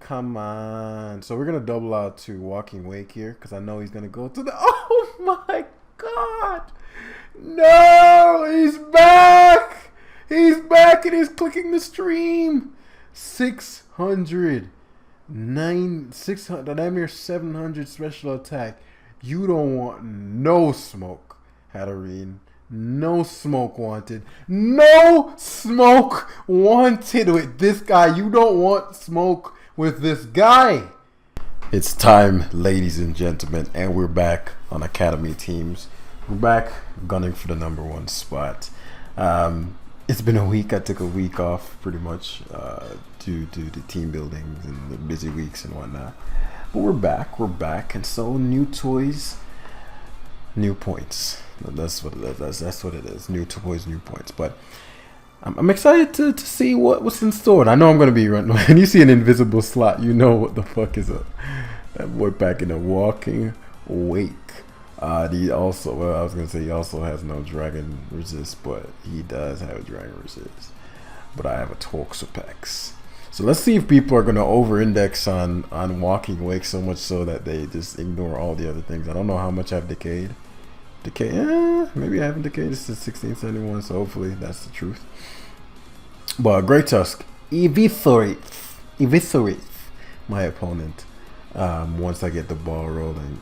Come on. So we're going to double out to Walking Wake here because I know he's going to go to the... Oh my God. No, he's back. He's back and he's clicking the stream. 600. 600. Damn near 700 special attack. You don't want no smoke, Hatterene. No smoke wanted. No smoke wanted with this guy. You don't want smoke with this guy. It's time, ladies and gentlemen, and we're back on Academy Teams. We're back gunning for the #1 spot. It's been a week. I took a week off pretty much due to the team buildings and the busy weeks and whatnot. But we're back, and so new toys, new points. That's what it is. That's what it is. New toys, new points. But I'm excited to see what's in store. And I know I'm going to be running. When you see an invisible slot, you know what the fuck is up. That boy back in a Walking Wake. He also, well, I was going to say he also has no dragon resist, but he does have a dragon resist. But I have a Toxapex. So let's see if people are going to over-index on Walking Wake so much so that they just ignore all the other things. I don't know how much I've decayed. Maybe I haven't decayed. This is 1671, so hopefully that's the truth. But Great Tusk eviscerates my opponent once I get the ball rolling.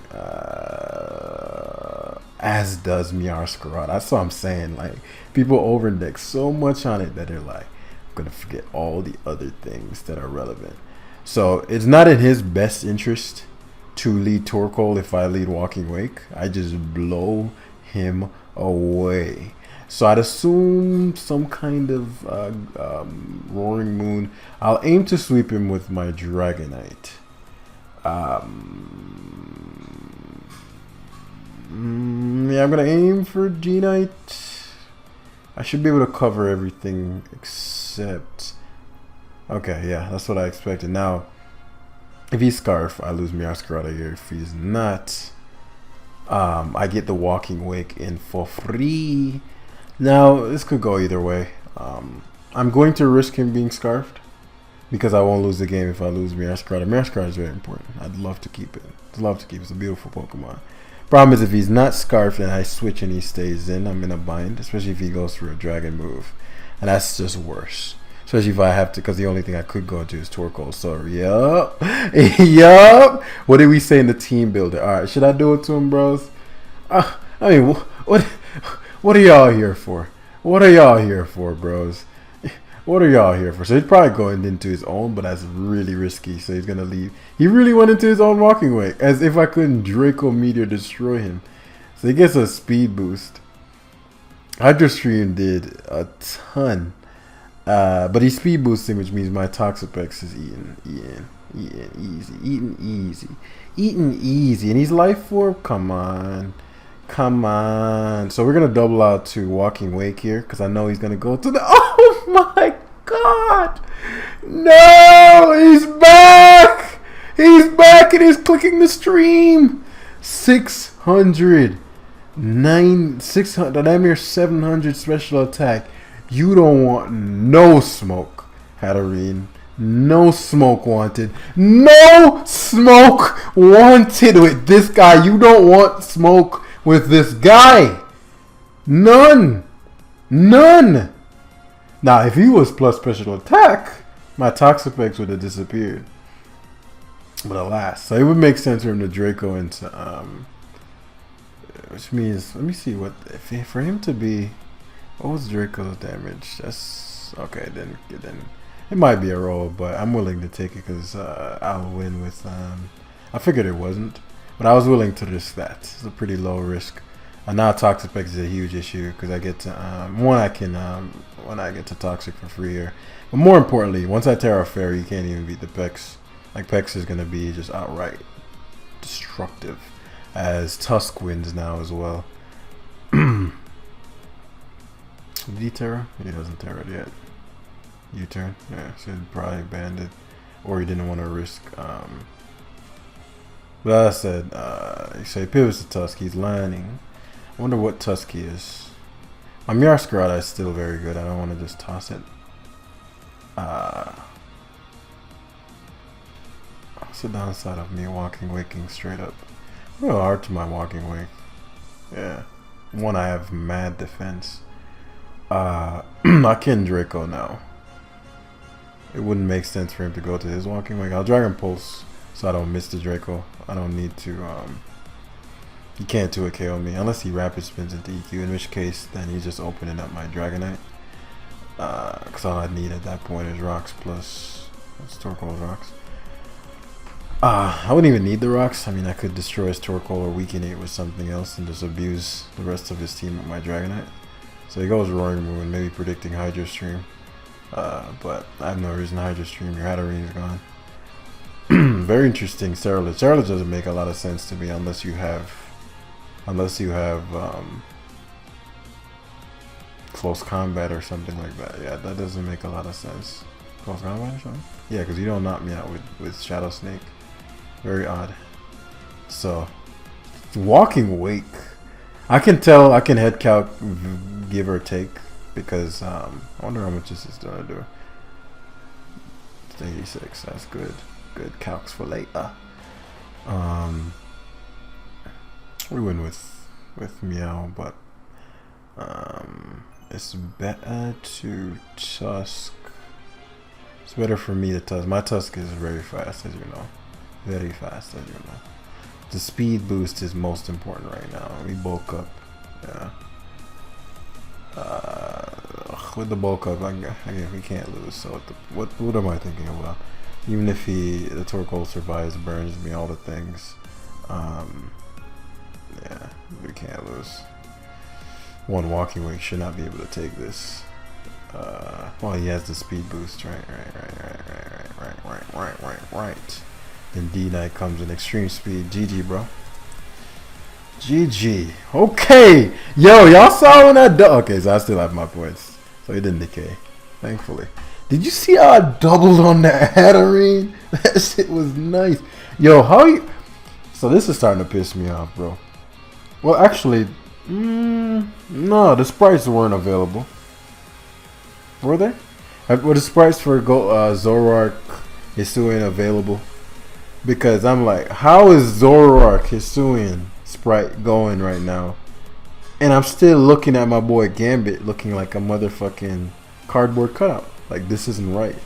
As does Meowscarlet. That's what I'm saying. Like, people over-index so much on it that they're like, I'm gonna forget all the other things that are relevant. So it's not in his best interest to lead Torkoal if I lead Walking Wake. I just blow him away. So I'd assume some kind of Roaring Moon. I'll aim to sweep him with my Dragonite. Yeah, I'm gonna aim for Genite. I should be able to cover everything except... Okay, yeah, that's what I expected. Now, if he's Scarf, I lose Meowscarlet here. If he's not, I get the Walking Wake in for free. Now, this could go either way. I'm going to risk him being Scarfed because I won't lose the game if I lose Meowscarlet. Meowscarlet is very important. I'd love to keep it. I'd love to keep it. It's a beautiful Pokemon. Problem is, if he's not Scarfed and I switch and he stays in, I'm in a bind, especially if he goes for a Dragon move. And that's just worse. Especially if I have to, because the only thing I could go to is Torkoal. So, yup. Yup. What did we say in the team builder? All right, should I do it to him, bros? I mean, what are y'all here for? What are y'all here for, bros? What are y'all here for? So he's probably going into his own, but that's really risky. So he's going to leave. He really went into his own Walking Wake, as if I couldn't Draco Meteor destroy him. So he gets a speed boost. Hydro Stream did a ton. But he's speed boosting, which means my Toxapex is eating easy. And he's life orb. Come on. So we're gonna double out to Walking Wake here because I know he's gonna go to the... Oh my God. No, he's back. He's back and he's clicking the stream. 600. Damn near 700 special attack. You don't want no smoke, Hatterene. No smoke wanted. No smoke wanted with this guy. You don't want smoke with this guy. None. Now, if he was plus special attack, my Toxapex would have disappeared. But alas. So it would make sense for him to Draco into... which means... Let me see what... For him to be... What was Draco's damage? That's okay. Then it might be a roll, but I'm willing to take it because I'll win with. I figured it wasn't, but I was willing to risk that. It's a pretty low risk. Now Toxapex is a huge issue because I get to when I get to Toxic for free here. But more importantly, once I Terra Fairy, you can't even beat the Pex. Like Pex is gonna be just outright destructive, as Tusk wins now as well. Did he Terra? He doesn't Terra yet. U-turn? Yeah, so he probably banned it. Or he didn't want to risk. But as I said, so he pivots to Tusk. He's landing. I wonder what Tusk he is. My Meowscarlet is still very good. I don't want to just toss it. What's the downside of me walking waking straight up? Real hard to my walking wake. Yeah. One, I have mad defense. I can Draco now. It wouldn't make sense for him to go to his walking wake. I'll Dragon Pulse so I don't miss the Draco. I don't need to he can't 2-hit KO me unless he rapid spins into EQ, in which case then he's just opening up my Dragonite. Because all I need at that point is rocks plus Torkoal's rocks. I wouldn't even need the rocks. I mean, I could destroy his Torkoal or weaken it with something else and just abuse the rest of his team with my Dragonite. So he goes Roaring Moon, maybe predicting Hydro Stream. But I have no reason to Hydro Stream. Your Hatterene is gone. Very interesting. Scarlet. Scarlet doesn't make a lot of sense to me unless you have close combat or something like that. Yeah, that doesn't make a lot of sense. Close combat or something? Yeah, because you don't knock me out with Shadow Snake. Very odd. So, walking wake. I can tell. I can head calc, give or take, because I wonder how much this is gonna do. It's 86. That's good. Good calcs for later. We win with Meow, but it's better to Tusk. It's better for me to Tusk. My Tusk is very fast, as you know. Very fast, as you know. The speed boost is most important right now. We bulk up. Yeah. With the bulk up, we can't lose. So what am I thinking about? Even if the Torkoal survives, burns me, all the things. Yeah, we can't lose. One walking wake should not be able to take this. Well, he has the speed boost, right. And D-Knight comes in extreme speed. GG, bro. GG. Okay. Yo, y'all saw when that okay, so I still have my points. So it didn't decay, thankfully. Did you see how I doubled on that Hatterene? That shit was nice. Yo, how you... So this is starting to piss me off, bro. Well, actually, no, the sprites weren't available. Were they? Were the sprites for Zoroark Hisuian available? Because I'm like, how is Zoroark Hisuian sprite going right now? And I'm still looking at my boy Gambit looking like a motherfucking cardboard cutout. Like, this isn't right.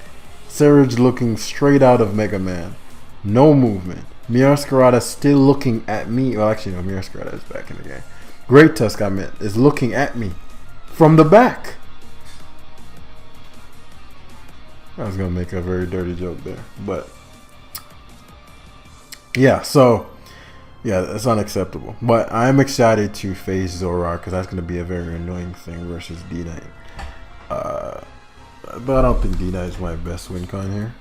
Surge looking straight out of Mega Man. No movement. Meowscarada still looking at me. Well, actually, no, Meowscarada is back in the game. Great Tusk, I meant, is looking at me from the back. I was going to make a very dirty joke there. But, yeah, so, yeah, that's unacceptable. But I'm excited to face Zoroark because that's going to be a very annoying thing versus D-Knight. But I don't think D-Knight is my best win con here.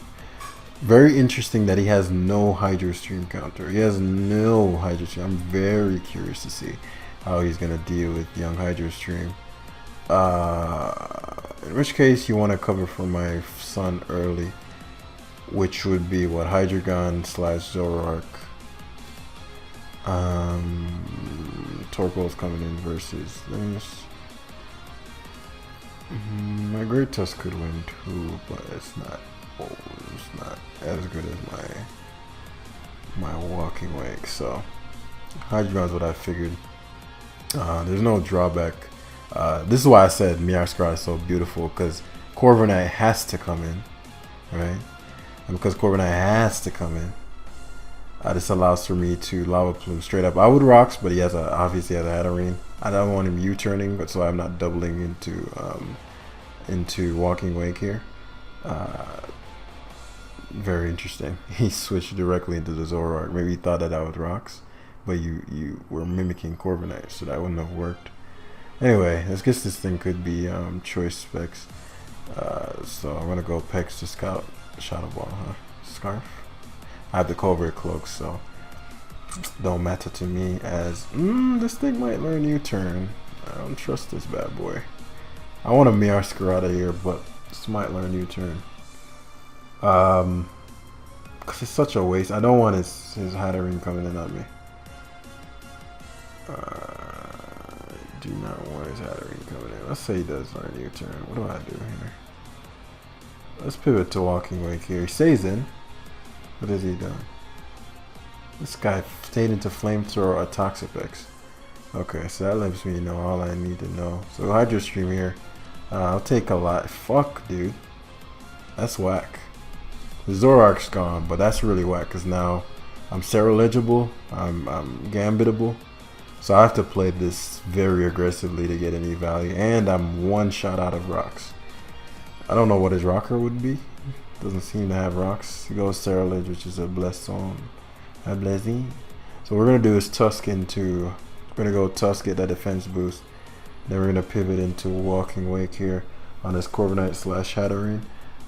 Very interesting that he has no Hydro Stream counter. He has no Hydro Stream. I'm very curious to see how he's going to deal with young Hydro Stream. In which case, you want to cover for my son early, which would be what, Hydreigon / Zoroark. Torkoal's coming in versus this. My Great Tusk could win too, but it's not. Oh, it's not as good as my walking wake. So Hydreigon's what I figured. There's no drawback. This is why I said Meowscarada is so beautiful, because Corviknight has to come in, right? And because Corviknight has to come in, this allows for me to Lava Plume straight up. I would Rocks, but he has obviously has a Hatterene. I don't want him U-turning, but so I'm not doubling into Walking Wake here. Very interesting. He switched directly into the Zoroark. Maybe he thought that I would Rocks, but you were mimicking Corviknight, so that wouldn't have worked. Anyway, I guess this thing could be choice specs. So I'm gonna go Pex to Scout Shadow Ball, huh? Scarf. I have the Covert Cloak, so don't matter to me as this thing might learn U-turn. I don't trust this bad boy. I want a Meowscarada here, but this might learn U-turn. Cause it's such a waste. I don't want his Hatterene coming in on me. Do not want his Hatterene coming in. Let's say he does learn U-turn. What do I do here? Let's pivot to Walking Wake here. He stays in. What has he done? This guy stayed into flamethrower or Toxapex. Okay, so that lets me know all I need to know. So Hydro Stream here. I'll take a lot. Fuck, dude. That's whack. The Zoroark's gone, but that's really whack because now I'm Sarah-legible, I'm Gambitable. So I have to play this very aggressively to get any value, and I'm one shot out of rocks. I don't know what his rocker would be. Doesn't seem to have rocks. He goes Sarah-leg, which is a Blesson. A Blessing. So what we're going to do is Tusk into... We're going to go Tusk, get that defense boost. Then we're going to pivot into Walking Wake here on this Corviknight / Hatterene.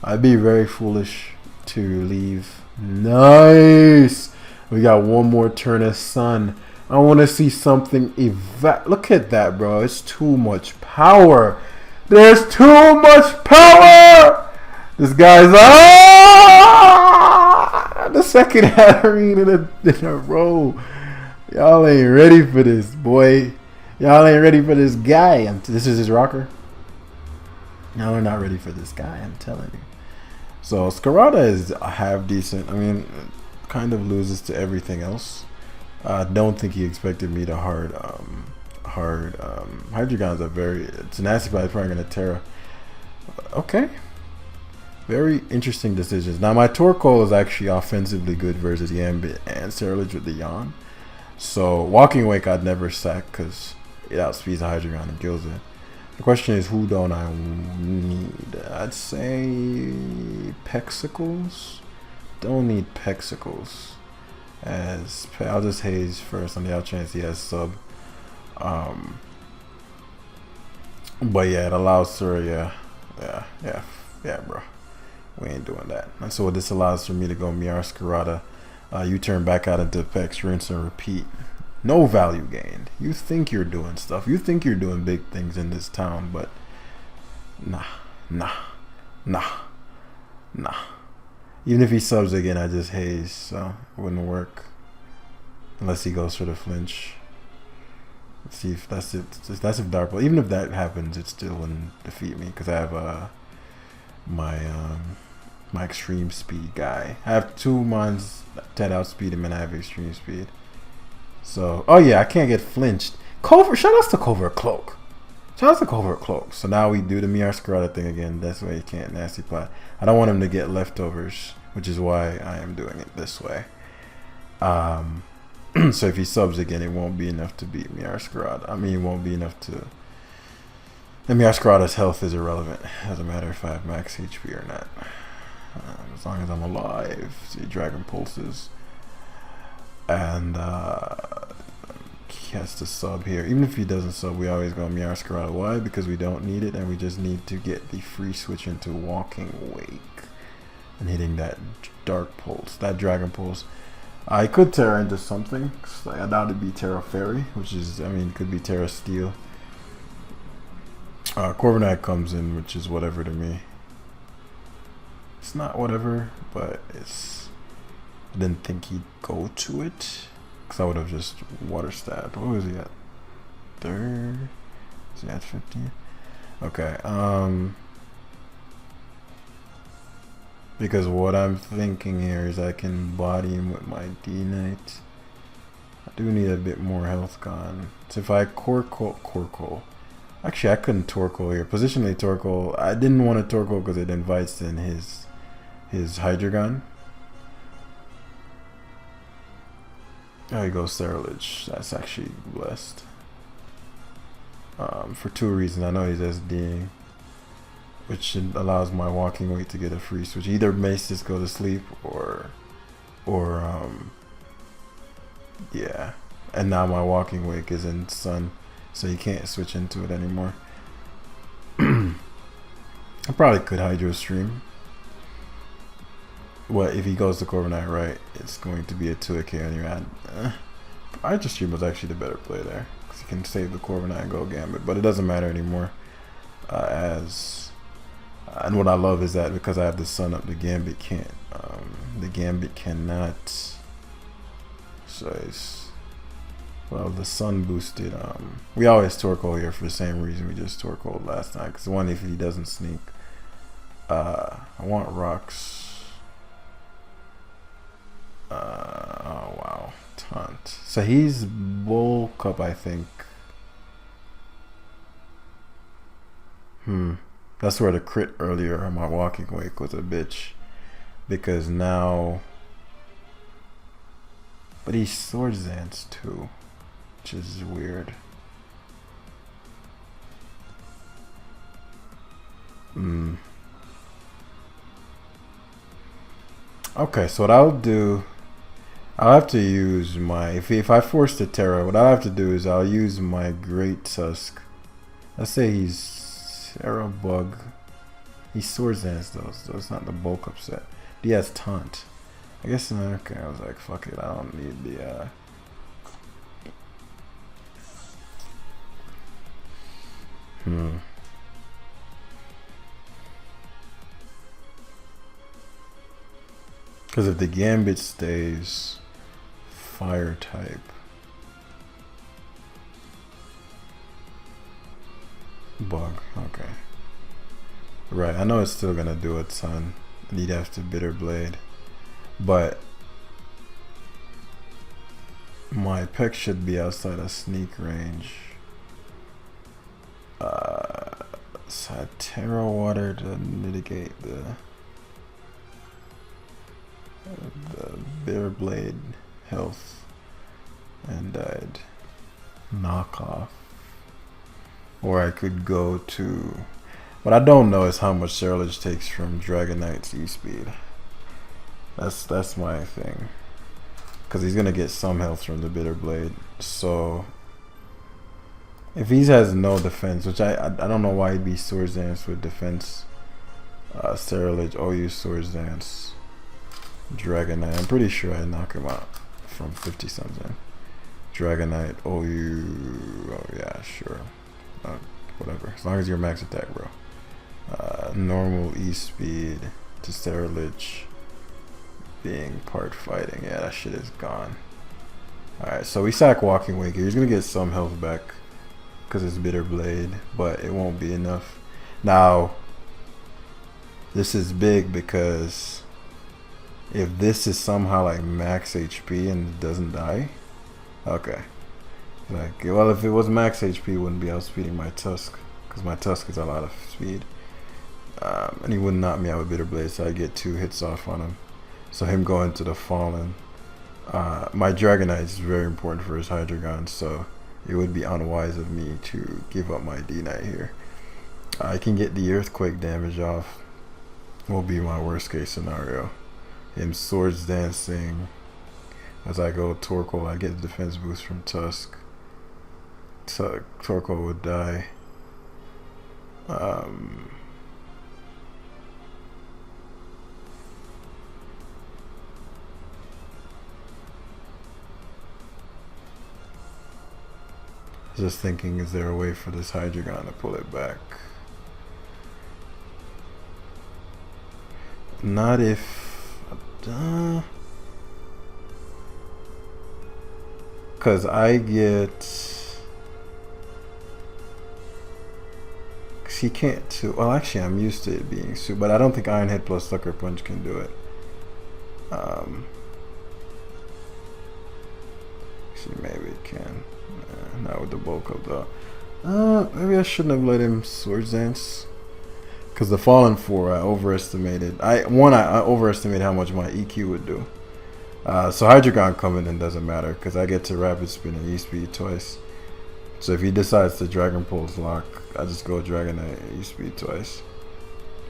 I'd be very foolish to leave. Nice! We got one more turn of Sun. I want to see something look at that, bro. It's too much power. There's too much power! This guy's... the second Hatterene in a row. Y'all ain't ready for this, boy. Y'all ain't ready for this guy. This is his rocker. Y'all are not ready for this guy, I'm telling you. So Scarlet is half decent. I mean, kind of loses to everything else. I don't think he expected me to hard Hydreigon's a very tenacity, but it's probably gonna Terra. Okay. Very interesting decisions. Now my Torkoal is actually offensively good versus Yambit and Sarah-leg with the Yawn. So Walking Wake I'd never sack because it outspeeds the Hydreigon and kills it. The question is, who don't I need? I'd say Pexicles. Don't need Pexicles. As I'll just haze first on the out chance he has sub. But yeah, it allows for yeah, bro. We ain't doing that. And so what this allows for me to go Meowscarada, U-turn back out into Pex, rinse and repeat. No value gained. You think you're doing stuff. You think you're doing big things in this town, but nah. Even if he subs again, I just haze, so it wouldn't work. Unless he goes for the flinch. Let's see if that's it. That's if Dark Ball. Even if that happens, it still wouldn't defeat me because I have my extreme speed guy. I have 2 mons that outspeed him, and I have extreme speed. So, oh yeah, I can't get flinched. Covert, shout out to Covert Cloak. Shout out to Covert Cloak. So now we do the Meowscarada thing again. That's why you can't nasty plot. I don't want him to get leftovers, which is why I am doing it this way. So if he subs again, it won't be enough to beat Meowscarada. I mean, it won't be enough to... And Meowscarada's health is irrelevant. It doesn't matter if I have max HP or not. As long as I'm alive. See, Dragon Pulses. And he has to sub here. Even if he doesn't sub, we always go Meowscarada. Why? Because we don't need it, and we just need to get the free switch into Walking Wake and hitting that Dark Pulse, that Dragon Pulse. I could Terra into something. I doubt it'd be Terra Fairy, which is, I mean, it could be Terra Steel. Corviknight comes in, which is whatever to me. It's not whatever, but it's... I didn't think he'd go to it because I would have just water stabbed. What was he at? 3rd? Is he at 15? Okay. Because what I'm thinking here is I can body him with my D-Knight. I do need a bit more health gone. So if I Torkoal. Actually, I couldn't Torkoal here. Positionally Torkoal. I didn't want to Torkoal because it invites in his Hydreigon. Oh, he goes Sarah-leg. That's actually blessed. For 2 reasons. I know he's SDing, which allows my Walking Wake to get a free switch. Either makes this go to sleep or yeah. And now my Walking Wake is in Sun, so you can't switch into it anymore. I probably could Hydro Stream. What if he goes to Corviknight, right? It's going to be a 2k anyway. Hydro Stream was actually the better play there because you can save the Corviknight and go Gambit, but it doesn't matter anymore. And what I love is that because I have the Sun up, the Gambit can't. The Gambit cannot. So it's, well, the Sun boosted. We always Torkoal here for the same reason we just Torkoal last time. Because one, if he doesn't sneak, I want rocks. Oh wow. So he's bulk up, I think. That's where the crit earlier on my walking wake was a bitch. Because now... But he's Swords Dance too. Which is weird. Okay, so what I'll do... I'll have to use my... If I force the Terra, what I'll have to do is I'll use my Great Tusk. Let's say he's Terra Bug. He's Swords Dance though, so it's not the bulk up set. He has Taunt. I guess, okay, I was like, fuck it, I don't need the... Because if the Gambit stays Fire type... Bug, okay. Right, I know it's still gonna do a ton. Need after Bitter Blade. But my pick should be outside of sneak range. So I Terra Water to mitigate the Bitter Blade health, and I'd knock off. Or I could go to... What I don't know is how much Serlage takes from Dragonite's E-Speed. That's my thing. Because he's going to get some health from the Bitter Blade. So... If he has no defense, which I don't know why he'd be Swords Dance with defense. Serlage, OU Swords Dance. Dragonite. I'm pretty sure I knock him out from 50 something. Dragonite, OU... Oh yeah, sure. Whatever. As long as you're max attack, bro. Normal E-Speed to Serlage being part fighting. Yeah, that shit is gone. Alright, so we sack Walking Wake here. He's going to get some health back because it's Bitter Blade, but it won't be enough. Now, this is big because if this is somehow like max HP and it doesn't die, okay. Like, well, if it was max HP, it wouldn't be outspeeding my Tusk, because my Tusk is a lot of speed. And he wouldn't knock me out with Bitter Blade, so I get 2 hits off on him. So him going to the Fallen. My Dragonite is very important for his Hydreigon, so it would be unwise of me to give up my D-Knight here. I can get the Earthquake damage off. Will be my worst case scenario. Him Swords Dancing. As I go Torkoal, I get the defense boost from Tusk. Torkoal would die. Just thinking, is there a way for this Hydreigon to pull it back? Not if... Because I get... He can't too. Well, actually, I'm used to it being super, but I don't think Iron Head plus Sucker Punch can do it. See, maybe it can. Not with the bulk up though. Maybe I shouldn't have let him Swords Dance. Because the Fallen 4, I overestimated. I overestimated how much my EQ would do. So Hydreigon coming in doesn't matter because I get to Rapid Spin and E-Speed twice. So if he decides to Dragon Pulse lock, I just go Dragonite and E-Speed twice.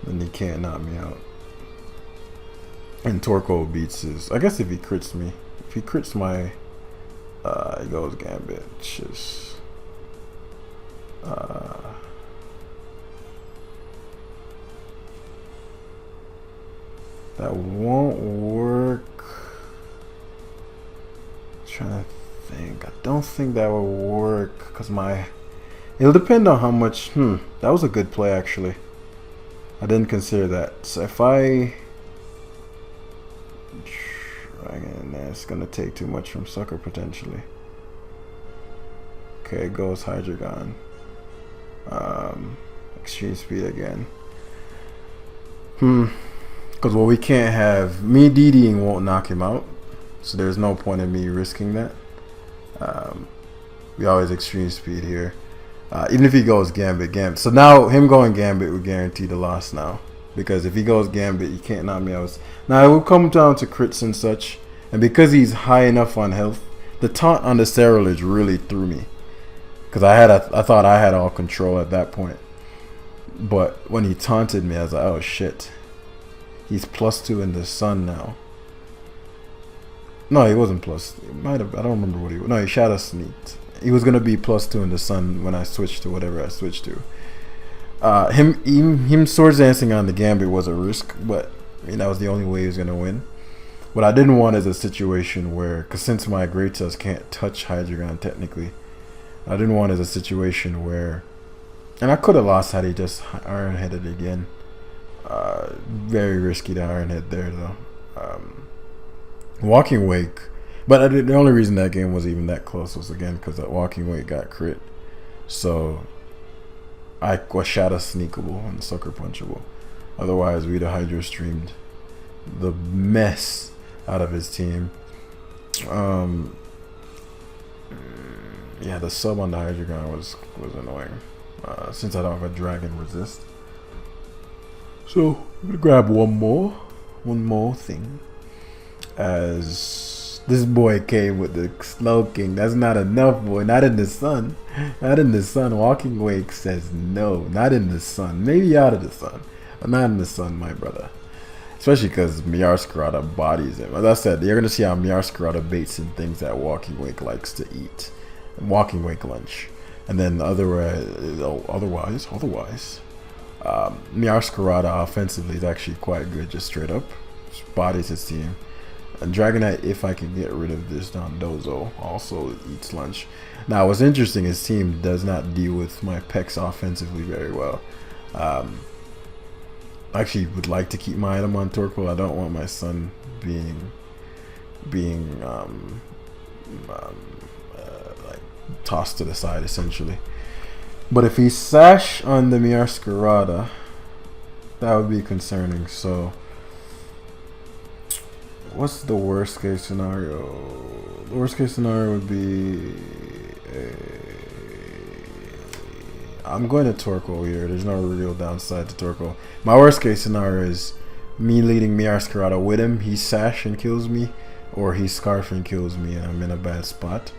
Then he can't knock me out. And Torkoal beats his... I guess if he crits me. If he crits my... he goes Gambit. It's just... that won't work. Trying to think. I don't think that will work because my... It'll depend on how much... that was a good play actually. I didn't consider that. So if I... Dragon, that's gonna take too much from Sucker potentially. Okay, goes Hydreigon. Extreme Speed again. Because what we can't have... Me DDing won't knock him out. So there's no point in me risking that. We always extreme speed here. Even if he goes Gambit. So now him going Gambit would guarantee the loss now. Because if he goes Gambit, you can't knock me out. Now it will come down to crits and such. And because he's high enough on health, the taunt on the Cerulege really threw me. Because I thought I had all control at that point. But when he taunted me, I was like, oh shit. He's +2 in the sun now. No, he wasn't plus. He might have. I don't remember what he was. No, he shadow sneaked. He was gonna be +2 in the sun when I switched to whatever I switched to. Him swords dancing on the Gambit was a risk, but I mean that was the only way he was gonna win. What I didn't want is a situation where, because since my Great Tusk can't touch Hydreigon technically, I didn't want is a situation where, and I could have lost had he just Iron Headed again. Very risky to Iron Head there though. Walking Wake, but the only reason that game was even that close was again because that Walking Wake got crit, so I was shadow sneakable and sucker punchable. Otherwise, we'd have Hydro streamed the mess out of his team. Yeah, the sub on the Hydreigon was annoying. Since I don't have a Dragon Resist, so I'm gonna grab one more thing. As this boy came with the Slowking. That's not enough, boy. Not in the sun. Not in the sun. Walking Wake says no. Not in the sun. Maybe out of the sun, but not in the sun, my brother. Especially because Meowscarada bodies him. As I said, you're gonna see how Meowscarada baits in things that Walking Wake likes to eat. Walking Wake lunch, and then otherwise, Meowscarada offensively is actually quite good, just straight up. Just bodies his team. And Dragonite, if I can get rid of this Dondozo, also eats lunch. Now, what's interesting, his team does not deal with my Pex offensively very well. I actually would like to keep my item on Torkoal. I don't want my son being like tossed to the side, essentially. But if he Sash on the Meowscarada, that would be concerning. So what's the worst case scenario? The worst case scenario would be I'm going to Torkoal here. There's no real downside to Torkoal. My worst case scenario is me leading Meowscarada with him. He Sash and kills me, or he Scarf and kills me, and I'm in a bad spot.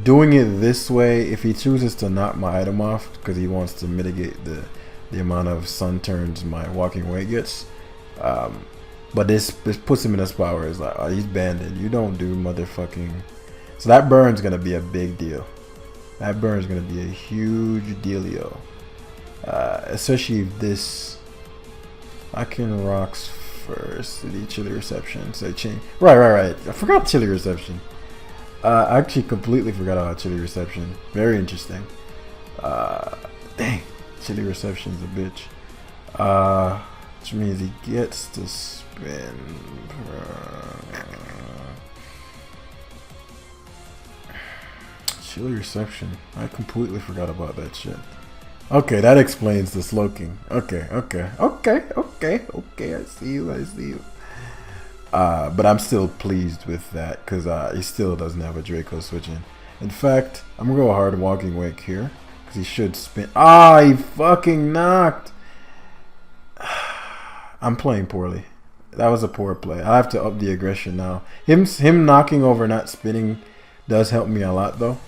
Doing it this way, if he chooses to knock my item off because he wants to mitigate the amount of sun turns my Walking Wake gets, but this puts him in a spot where it's like, oh, he's banded. You don't do motherfucking. So that burn's gonna be a big deal. That burn's gonna be a huge dealio. Especially if this. I can rocks first. The Chilly Reception. So change. Right. I forgot Chilly Reception. I actually completely forgot about Chilly Reception. Very interesting. Dang, Chilly Reception's a bitch. Which means he gets to spin. Chilly Reception. I completely forgot about that shit. Okay, that explains the Slowking. Okay. I see you. But I'm still pleased with that because he still doesn't have a Draco switching. In fact, I'm gonna go hard Walking Wake here because he should spin. He fucking knocked. I'm playing poorly. That was a poor play. I have to up the aggression now. Him knocking over, not spinning, does help me a lot though.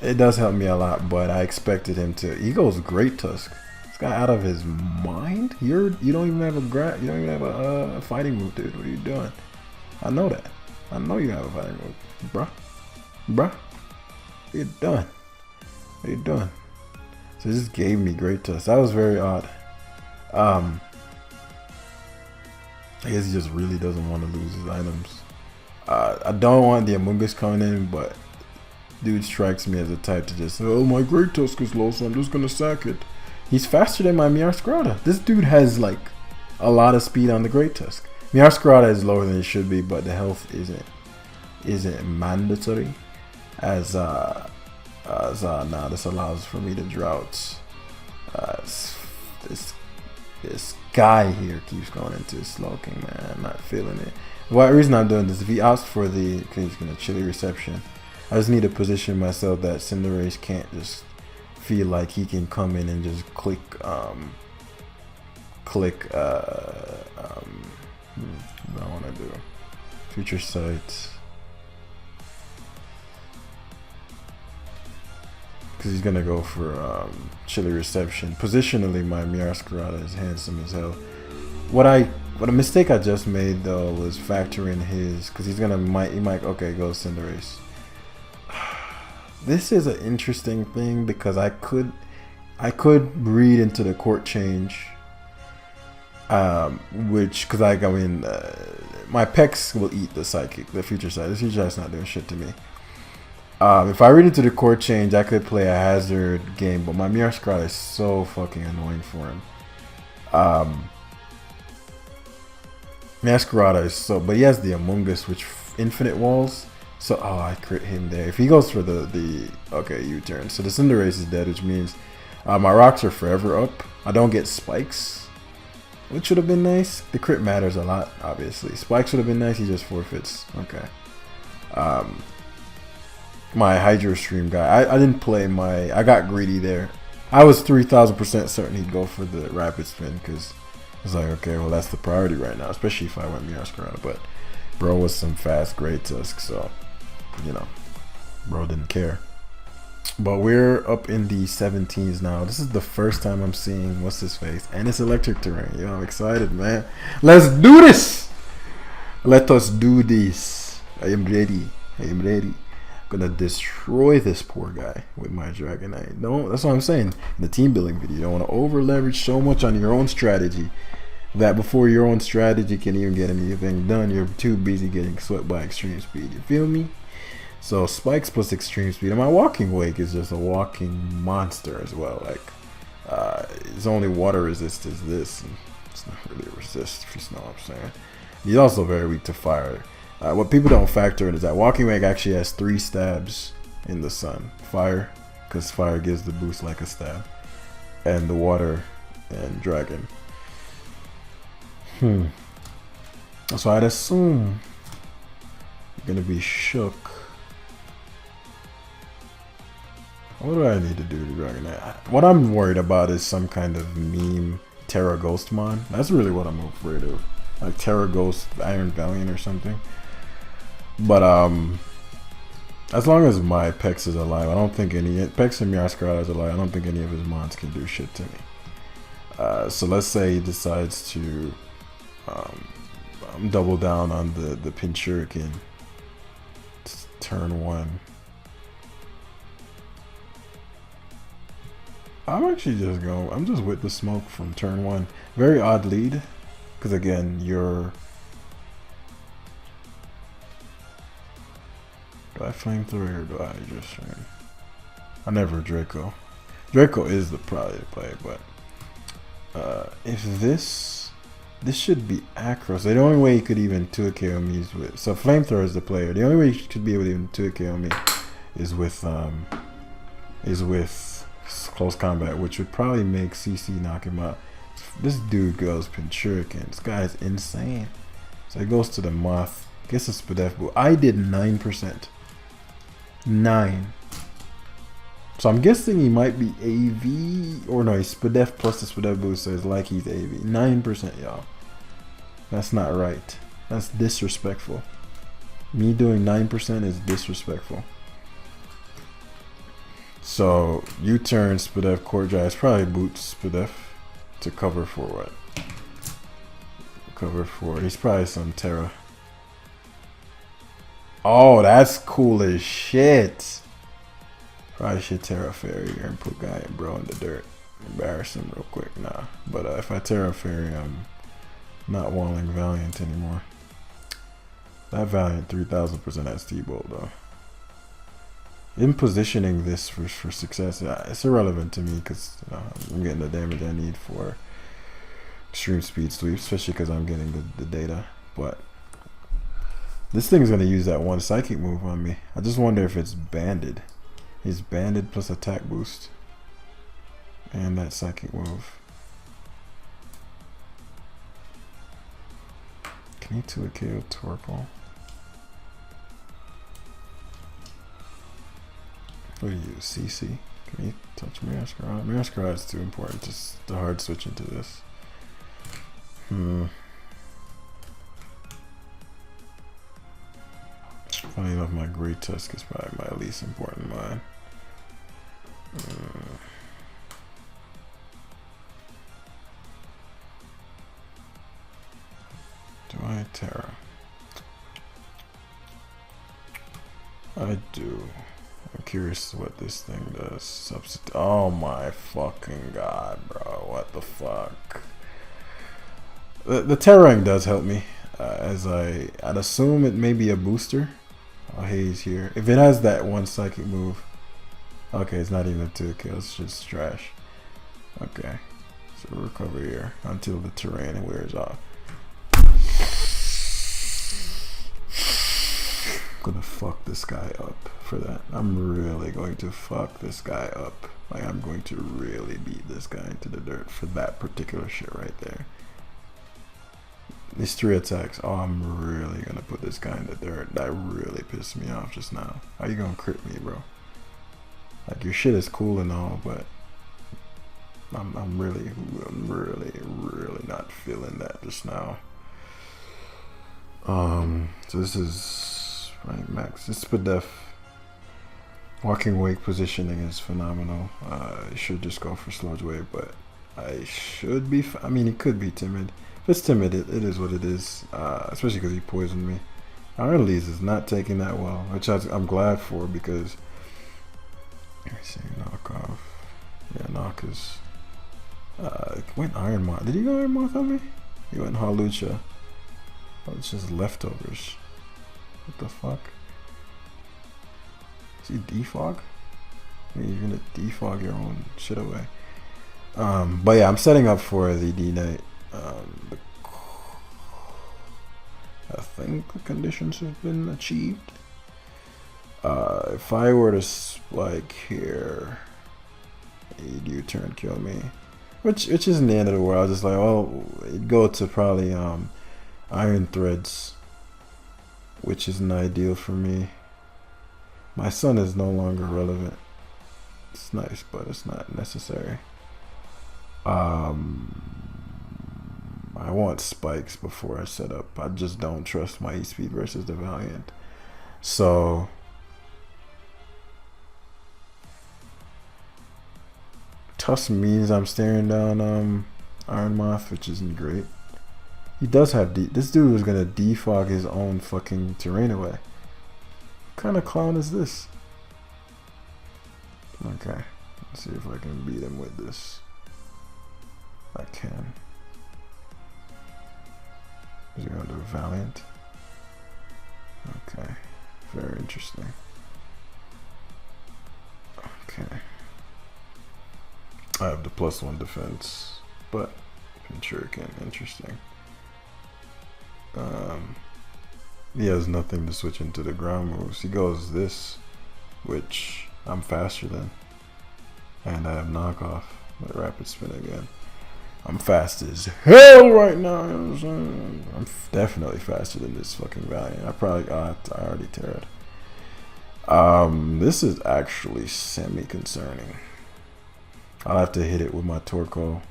It does help me a lot, but I expected him to. He goes Great Tusk. This guy out of his mind. You don't even have you don't even have a fighting move, dude. What are you doing? I know that. I know you have a fighting move, bruh. What are you doing? So this gave me Great Tusk. That was very odd. I guess he just really doesn't want to lose his items. I don't want the Amoonguss coming in, but dude strikes me as the type to just, oh, my Great Tusk is low, so I'm just gonna sack it. He's faster than my Meowscarada. This dude has like a lot of speed on the Great Tusk. Meowscarada is lower than it should be, but the health isn't mandatory. As now this allows for me to drought this guy here keeps going into smoking, man. I'm not feeling it. Well, the reason I'm doing this, if he asks for the, he's gonna chilly reception. I just need to position myself that Cinderace can't just feel like he can come in and just click, what do I want to do? Future sight. Because he's gonna go for chilly reception. Positionally, my Meowscarada is handsome as hell. What a mistake I just made though was factoring his, because he's gonna he might okay, go Cinderace. This is an interesting thing because I could read into the court change, which because I mean my Pex will eat the psychic, the future sight. This future sight's not doing shit to me. If I read into the court change, I could play a hazard game, but my Meowscarada is so fucking annoying for him. Meowscarada is so, but he has the Among Us, which infinite walls. So, I crit him there. If he goes for the okay, U-turn. So the Cinderace is dead, which means my rocks are forever up. I don't get spikes, which would have been nice. The crit matters a lot, obviously. Spikes would have been nice. He just forfeits. Okay. My Hydro Stream guy. I didn't play my. I got greedy there. I was 3,000% certain he'd go for the Rapid Spin because I was like, okay, well that's the priority right now, especially if I went Meowscarada. But bro was some fast Great Tusk, so you know, bro didn't care. But we're up in the 17s now. This is the first time I'm seeing what's his face, and it's electric terrain. Yo, I'm excited, man. Let's do this. Let us do this. I am ready. I am ready. Gonna destroy this poor guy with my Dragonite. No, that's what I'm saying. In the team building video, you don't want to over leverage so much on your own strategy that before your own strategy can even get anything done, you're too busy getting swept by extreme speed. You feel me? So spikes plus extreme speed, and my walking wake is just a walking monster as well. Like his only water resist is this. And it's not really a resist, if you know what I'm saying. He's also very weak to fire. What people don't factor in is that Walking Wake actually has 3 stabs in the sun. Fire, because fire gives the boost like a stab. And the water and dragon. So I'd assume you're going to be shook. What do I need to do to Dragonite? What I'm worried about is some kind of meme Terra Ghostmon. That's really what I'm afraid of. Like Terra Ghost Iron Valiant or something. But as long as my Pex is alive, I don't think any Pex and Meowscarada is alive. I don't think any of his mons can do shit to me. So let's say he decides to double down on the Pinchurican. Turn 1. I'm just with the smoke from turn 1. Very odd lead, because again, you're. Do I flamethrower or do I just turn? I never Draco. Draco is the probably play, but if this should be Acro. So the only way you could even 2KO me is with. So flamethrower is the player. The only way you could be able to even 2KO me is with close combat, which would probably make CC knock him out. This dude goes Pinchurican. This guy is insane. So he goes to the Moth. Gets a Spadef boost. I did 9%. 9. So I'm guessing he might be AV, or no, he's Spadef plus the Spadef boost, so it's like he's AV. 9%, y'all. That's not right. That's disrespectful. Me doing 9% is disrespectful. So U-turn Spadef Core Drive probably boots Spadef to cover for what? Cover for, he's probably some Terra. Oh, that's cool as shit. Probably should Terra Fairy here and put guy and bro in the dirt. Embarrass him real quick. Nah. But if I Terra Fairy, I'm not walling Valiant anymore. That Valiant 3000% ST Bolt though. In positioning this for success, it's irrelevant to me because I'm getting the damage I need for extreme speed sweep, especially because I'm getting the data. But this thing is going to use that one psychic move on me. I just wonder if it's banded. It's banded plus attack boost. And that psychic move. Can he 2 a KO Torkoal? What do you use? CC? Can he touch Mirascarad? Mirascarad is too important to hard switch into this. Funny enough, my Great Tusk is probably my least important mine. Do I Terra? I do. I'm curious what this thing does. Substitute. Oh my fucking god, bro. What the fuck? The Terrang does help me. As I'd assume it may be a booster. Oh, Haze here. If it has that one psychic move. Okay, it's not even a 2 kill. It's just trash. Okay. So we'll recover here until the terrain wears off. I'm gonna fuck this guy up for that. I'm really going to fuck this guy up. Like, I'm going to really beat this guy into the dirt for that particular shit right there. These 3 attacks. Oh, I'm really gonna put this guy in the dirt. That really pissed me off just now. How you gonna crit me, bro? Like, your shit is cool and all, but I'm really not feeling that just now. So this is right, max. This Spadef. Walking wake positioning is phenomenal. I should just go for Sludge Wave, but I should be. I mean, he could be timid. If it's timid, it is what it is. Especially because he poisoned me. Iron Leaves is not taking that well, which I'm glad for because. Let me see, knock off. Yeah, knock is. Went Iron Moth. Did he go Iron Moth on me? He went Hawlucha. Oh, it's just leftovers. What the fuck? Is he defog? I mean, you're gonna defog your own shit away. But yeah, I'm setting up for the D-Night. I think the conditions have been achieved. If I were to spike here, he'd U-turn kill me, which isn't the end of the world. Just like, well, it'd go to probably Iron Threads, which isn't ideal for me. My Sun is no longer relevant. It's nice, but it's not necessary. I want spikes before I set up. I just don't trust my E-Speed versus the Valiant. So Tusk means I'm staring down Iron Moth, which isn't great. He does have this dude was gonna defog his own fucking terrain away. What kind of clown is this? Okay, let's see if I can beat him with this. I can. Is he gonna do Valiant? Okay, very interesting. Okay. I have the +1 defense, but Shuriken, interesting. He has nothing to switch into the ground moves. He goes this, which I'm faster than, and I have knockoff. But rapid spin again. I'm fast as hell right now. You know what I'm saying? I'm definitely faster than this fucking Valiant. I already teared. This is actually semi-concerning. I'll have to hit it with my Torkoal.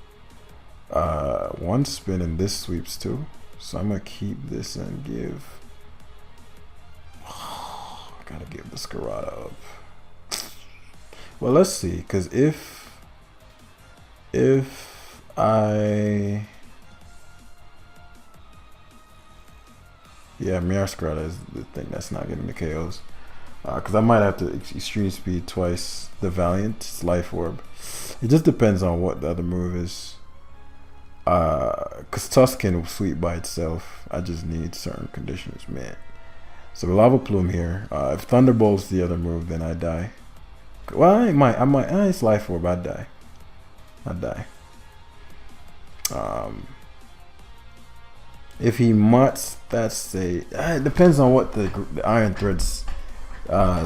1 spin and this sweeps too. So I'm gonna keep this and give. I gotta give the Scarlet up. Well, let's see, cause if I Mirascarlet is the thing that's not getting the KOs. Cause I might have to extreme speed twice the Valiant. It's Life Orb. It just depends on what the other move is. Cause Tusk can sweep by itself. I just need certain conditions, man. So the Lava Plume here. If Thunderbolt's the other move, then I die. Well, I might. It's Life Orb. I'd die. If he mutts, that's it depends on what the Iron Threads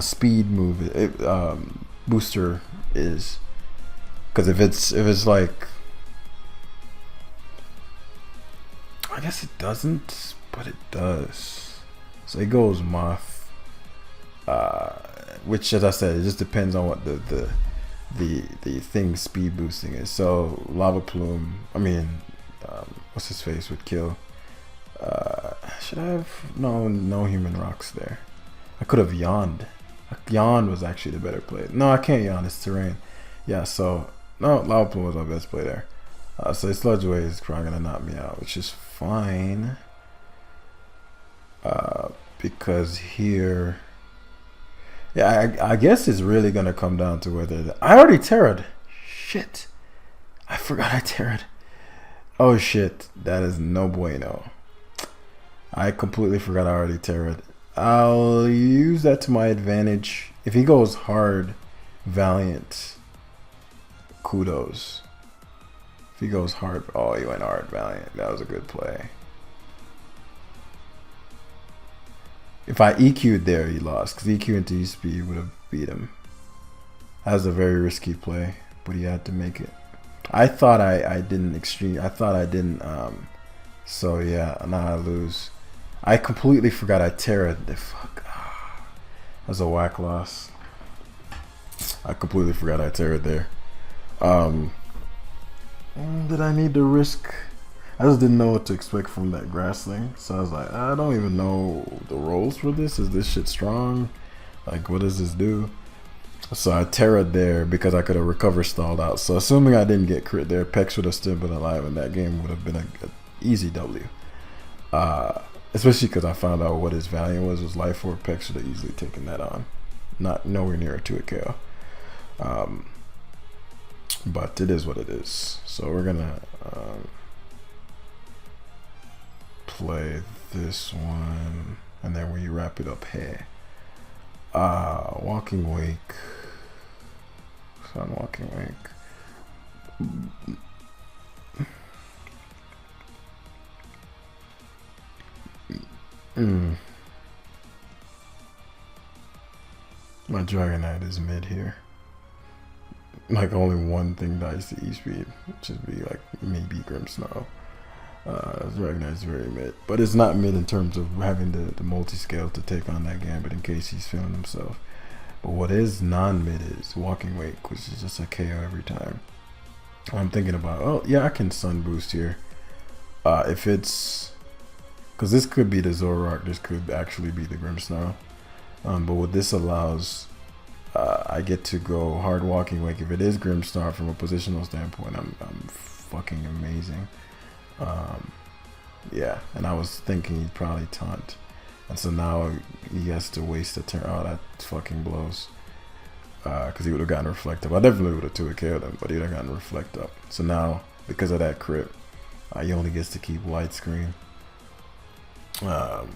speed move booster is. Because if it's like, I guess it doesn't but it does. So it goes Moth, which, as I said, it just depends on what the thing speed boosting is. So Lava Plume, I mean, what's his face would kill. Should I have no human rocks there? I could have yawned. Yawn was actually the better play. No, I can't yawn. It's terrain. Yeah, so no, Lava Plume was my best play there. So Sludge Wave is probably gonna knock me out, which is fine. Because here, yeah, I guess it's really gonna come down to whether I already terra'd. Shit, I forgot I terra'd. Oh shit, that is no bueno. I completely forgot I already terra'd. I'll use that to my advantage. If he goes hard, Valiant, kudos. If he goes hard, oh, he went hard, Valiant. That was a good play. If I EQ'd there, he lost, because EQ into E-Speed would have beat him. That was a very risky play, but he had to make it. I thought I didn't so yeah, now I lose. I completely forgot I terra'd. Fuck. That was a whack loss. I completely forgot I terra'd there. Did I need to risk? I just didn't know what to expect from that grass thing. So I was like, I don't even know the roles for this. Is this shit strong? Like, what does this do? So I terra'd there because I could have recover stalled out. So assuming I didn't get crit there, Pex would have still been alive and that game would have been an easy W. Especially because I found out what his value was life orb. Pex should have easily taken that on. Nowhere near a 2 KO. But it is what it is. So we're gonna play this one and then we wrap it up here. Walking Wake. Sun Walking Wake. My Dragonite is mid here. Like only one thing dies to E-Speed, which would be like maybe Grimmsnarl. Dragonite is very mid, but it's not mid in terms of having the multi-scale to take on that Gambit in case he's feeling himself. But what is non-mid is Walking Wake, which is just a KO every time. I'm thinking about, oh yeah, I can Sun Boost here. If it's, because this could be the Zoroark, this could actually be the Grimmsnarl. But what this allows, I get to go hard Walking Wake. If it is Grimmsnarl from a positional standpoint, I'm fucking amazing. Yeah, and I was thinking he'd probably taunt. And so now he has to waste a turn. Oh, that fucking blows. Because he would have gotten Reflect Up. I definitely would have 2 KO'd him, but he would have gotten Reflect Up. So now, because of that crit, he only gets to keep Light Screen. I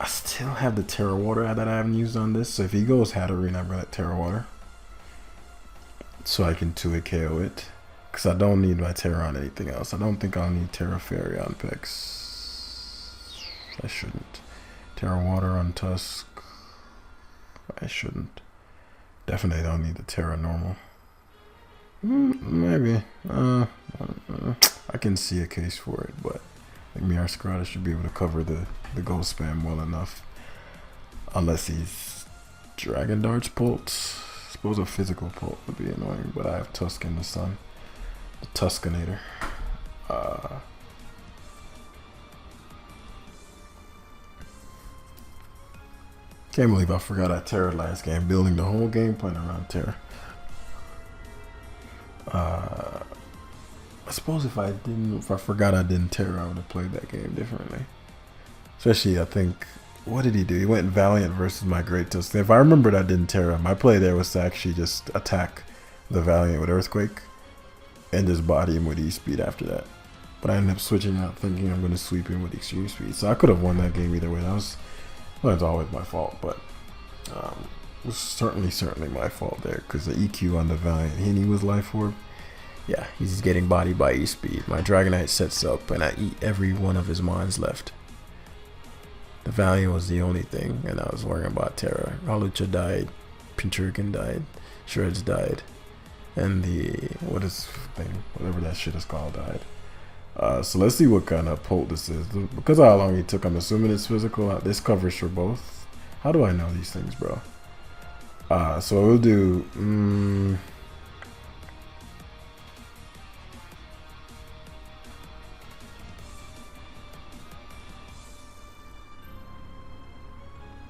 still have the Terra Water that I haven't used on this. So if he goes Hatterene, I'm going to Terra Water. So I can 2 KO it. Because I don't need my Terra on anything else. I don't think I'll need Terra Fairy on Pex. I shouldn't. Terra Water on Tusk. I shouldn't. Definitely don't need the Terra Normal. Maybe. I can see a case for it, but I think Scarlet should be able to cover the ghost spam well enough. Unless he's Dragon Darts Pulse. I suppose a physical Pulse would be annoying, but I have Tusk in the sun. The Tuskinator. Can't believe I forgot I Terra last game, building the whole game plan around Terra. I suppose if I forgot I didn't Terra, I would have played that game differently. Especially, I think, what did he do? He went Valiant versus my Great Tusk. If I remembered I didn't Terra, my play there was to actually just attack the Valiant with Earthquake and just body him with E-Speed after that. But I ended up switching out thinking I'm going to sweep him with Extreme Speed. So I could have won that game either way. Well, it's always my fault, but it was certainly my fault there because the EQ on the Valiant, and he was Life Orb. Yeah, he's getting bodied by E-Speed. My Dragonite sets up, and I eat every one of his mons left. The Valiant was the only thing, and I was worrying about Terra. Alucha died, Pinchurkin died, Shreds died, and the whatever that shit is called died. So let's see what kind of polt this is. Because of how long he took, I'm assuming it's physical. This covers for both. How do I know these things, bro? So we'll do...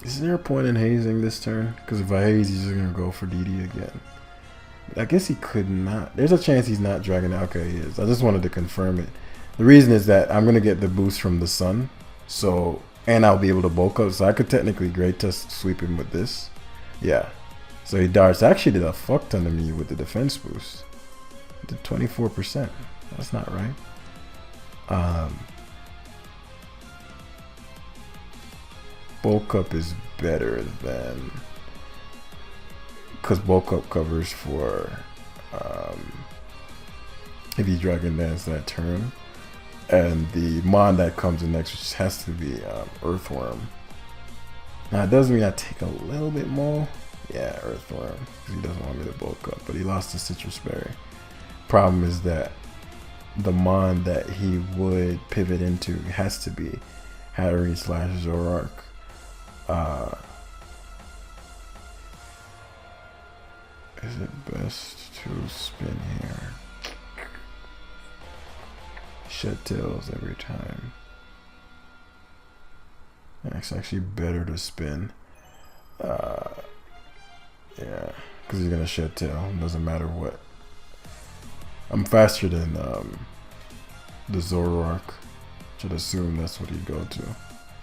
Is there a point in hazing this turn? Because if I haze, he's just going to go for DD again. I guess he could not. There's a chance he's not dragging it. Okay, he is. I just wanted to confirm it. The reason is that I'm going to get the boost from the sun. So, and I'll be able to bulk up. So I could technically great test sweep him with this. Yeah. So he darts. Actually did a fuck ton to me with the defense boost. Did 24%. That's not right. Bulk up is better than, because bulk up covers for if you dragon dance that turn, and the mon that comes in next, which has to be earthworm. Now it does mean I take a little bit more. Yeah, earthworm, because he doesn't want me to bulk up, but he lost the citrus berry. Problem is that the mon that he would pivot into has to be Hatterene / Zoroark. Is it best to spin here? Shed tails every time. It's actually better to spin. Yeah, because he's gonna shed tail. Doesn't matter what. I'm faster than the Zoroark. Should assume that's what he'd go to.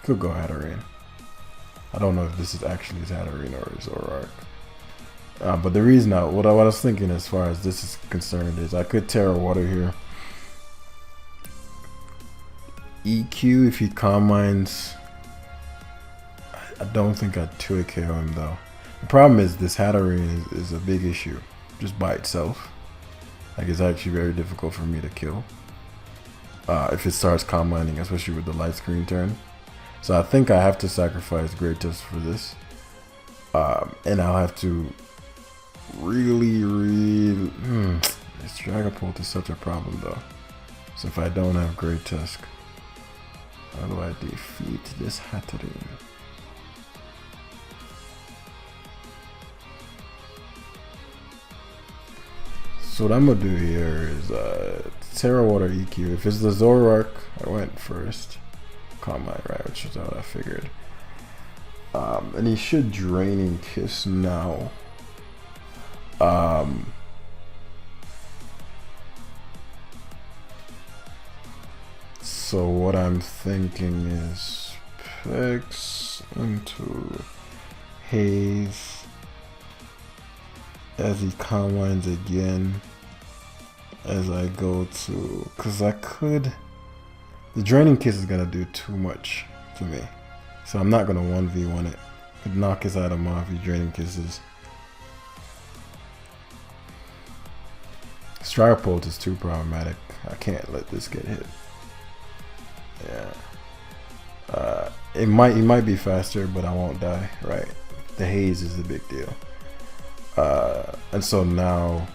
Could go Hatterene. I don't know if this is actually his Hatterene or his Zoroark. But the reason what I was thinking as far as this is concerned is I could Terra Water here. EQ if he Calm Minds. I don't think I'd 2 KO him though. The problem is this Hatterene is a big issue just by itself. Like it's actually very difficult for me to kill. If it starts Calm Minding, especially with the light screen turn. So I think I have to sacrifice Great Tusk for this. And I'll have to really this Dragapult is such a problem though. So if I don't have Great Tusk, how do I defeat this Hatterene? So what I'm gonna do here is Terra Water EQ. If it's the Zoroark, I went first. Calm Mind, right, which is what I figured. And he should Draining Kiss now. So what I'm thinking is Pex into Haze as he Calm Minds again as I go to, because I could, the Draining Kiss is gonna do too much to me, so I'm not gonna 1v1 it. Could knock his item off. He Draining Kisses. Dragapult is too problematic. I can't let this get hit. Yeah. He might be faster, but I won't die. Right. The haze is the big deal. And so now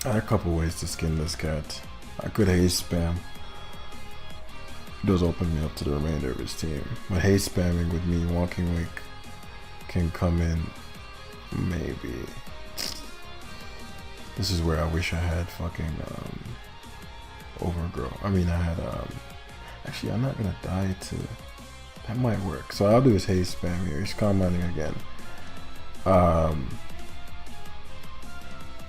I had a couple ways to skin this cat. I could haze spam. It does open me up to the remainder of his team. But haze spamming with me Walking Wake can come in maybe. This is where I wish I had fucking Overgrow. I mean, I had actually I'm not gonna die to, that might work. So I'll do his haze spam here. He's Calm Minding again.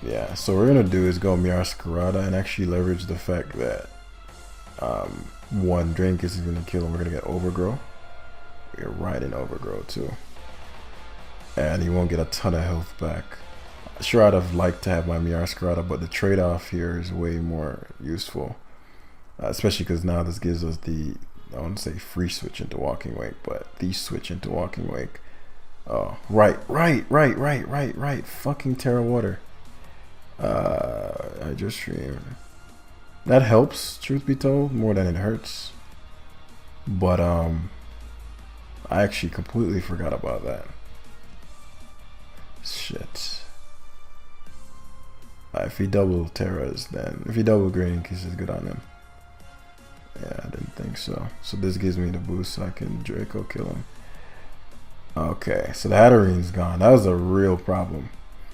Yeah, so what we're gonna do is go Meowscarada and actually leverage the fact that one Drain Kiss is gonna kill him. We're gonna get Overgrow. We're riding Overgrow too, and he won't get a ton of health back. Sure, I'd have liked to have my Meowscarada, but the trade-off here is way more useful, especially because now this gives us the, I want to say free switch into Walking Wake, but the switch into Walking Wake. Oh, right. Fucking Terra Water. I just streamed. That helps, truth be told, more than it hurts. But I actually completely forgot about that. Shit. If he double Terras, then if he double Green Kiss is good on him. Yeah, I didn't think so. So this gives me the boost so I can Draco kill him. Okay, so the Hatterene's gone. That was a real problem.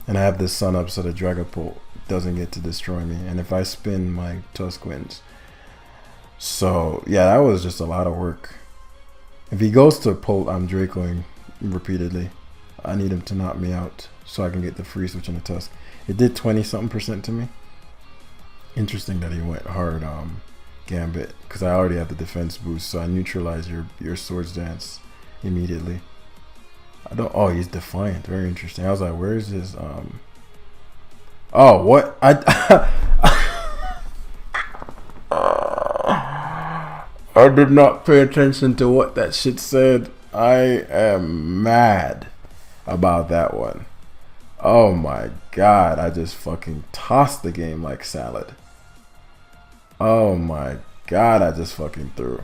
And I have this Sun up so the Dragapult doesn't get to destroy me. And if I spin, my Tusk wins. So yeah, that was just a lot of work. If he goes to Pult, I'm Dracoing repeatedly. I need him to knock me out so I can get the free switch on the Tusk. It did 20-something% to me. Interesting that he went hard Gambit, because I already have the defense boost, so I neutralize your Swords Dance immediately. I don't. Oh, he's Defiant. Very interesting. I was like, where is his Oh, what? I did not pay attention to what that shit said. I am mad about that one. Oh my god, I just fucking tossed the game like salad. Oh my god, I just fucking threw.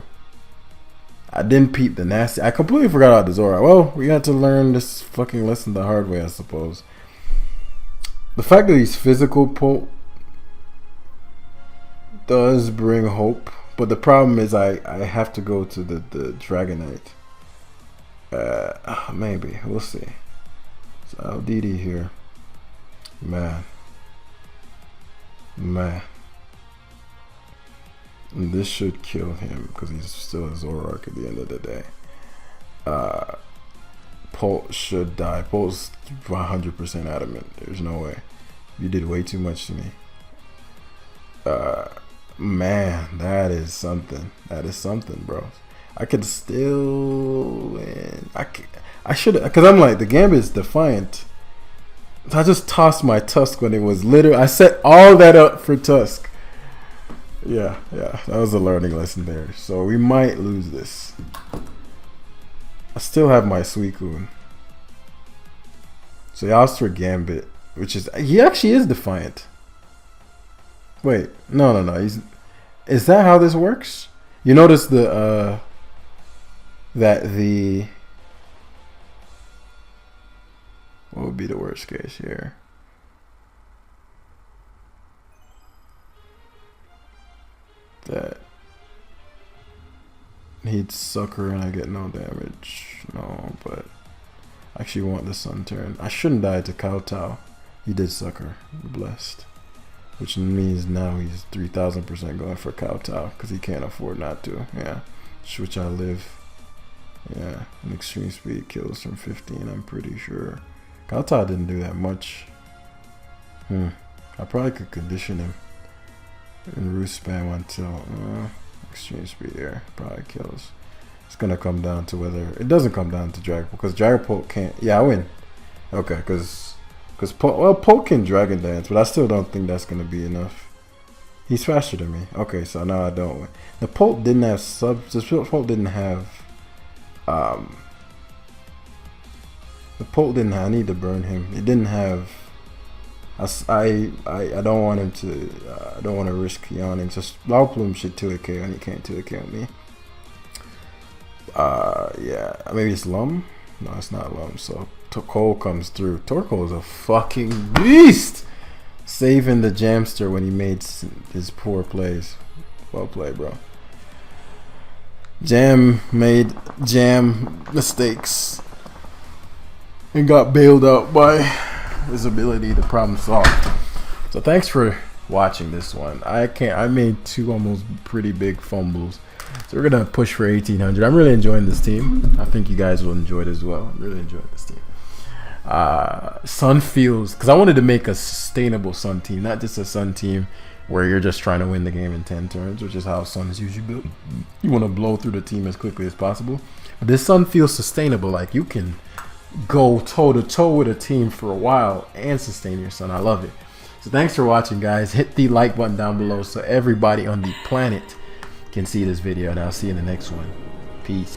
I didn't peep the nasty. I completely forgot about the Zora. Well, we had to learn this fucking lesson the hard way, I suppose. The fact that he's physical Pult does bring hope. But the problem is I have to go to the Dragonite. Maybe. We'll see. So LDD here. Man. And this should kill him because he's still a Zoroark at the end of the day. Pult should die. Pult's 100% adamant. There's no way. You did way too much to me. Man, that is something. That is something, bro. I could still win. I should, because I'm like, the Gambit is Defiant. So I just tossed my Tusk when it was literally, I set all that up for Tusk. Yeah, that was a learning lesson there. So we might lose this. I still have my Suicune. So he asked for Gambit, which is, he actually is Defiant. Wait, no. Is that how this works? You notice the what would be the worst case here? That he'd Sucker and I get no damage. No, but I actually want the Sun turn. I shouldn't die to Kowtow. He did Sucker. Blessed. Which means now he's 3,000% going for Kowtow because he can't afford not to. Yeah. Which I live. Yeah. And extreme speed kills from 15, I'm pretty sure. Kowtow didn't do that much. I probably could condition him and roost spam until extreme speed there probably kills. It's gonna come down to whether it doesn't come down to Dragapult because Dragapult can't. Yeah, I win. Okay, because Pult can Dragon Dance, but I still don't think that's gonna be enough. He's faster than me. Okay, so now I don't win. The Pult didn't have subs. The Pult didn't have. The Pult didn't have. I need to burn him. It didn't have. I don't want him to. I don't want to risk yawning. So Loudplume should 2-hit KO, and he can't 2-hit KO me. Yeah, maybe it's Lum. No, it's not Lum. So Torkoal comes through. Torkoal is a fucking beast, saving the Jamster when he made his poor plays. Well played, bro. Jam made jam mistakes and got bailed out by his ability to problem solve. So thanks for watching this one. I made 2 almost pretty big fumbles. So we're gonna push for 1800. I'm really enjoying this team. I think you guys will enjoy it as well. I'm really enjoying this team. Sun feels, because I wanted to make a sustainable Sun team, not just a Sun team where you're just trying to win the game in 10 turns, which is how Sun is usually built. You want to blow through the team as quickly as possible. But this Sun feels sustainable. Like you can go toe to toe with a team for a while and sustain your Sun. I love it. So thanks for watching, guys. Hit the like button down below so everybody on the planet can see this video, and I'll see you in the next one. Peace.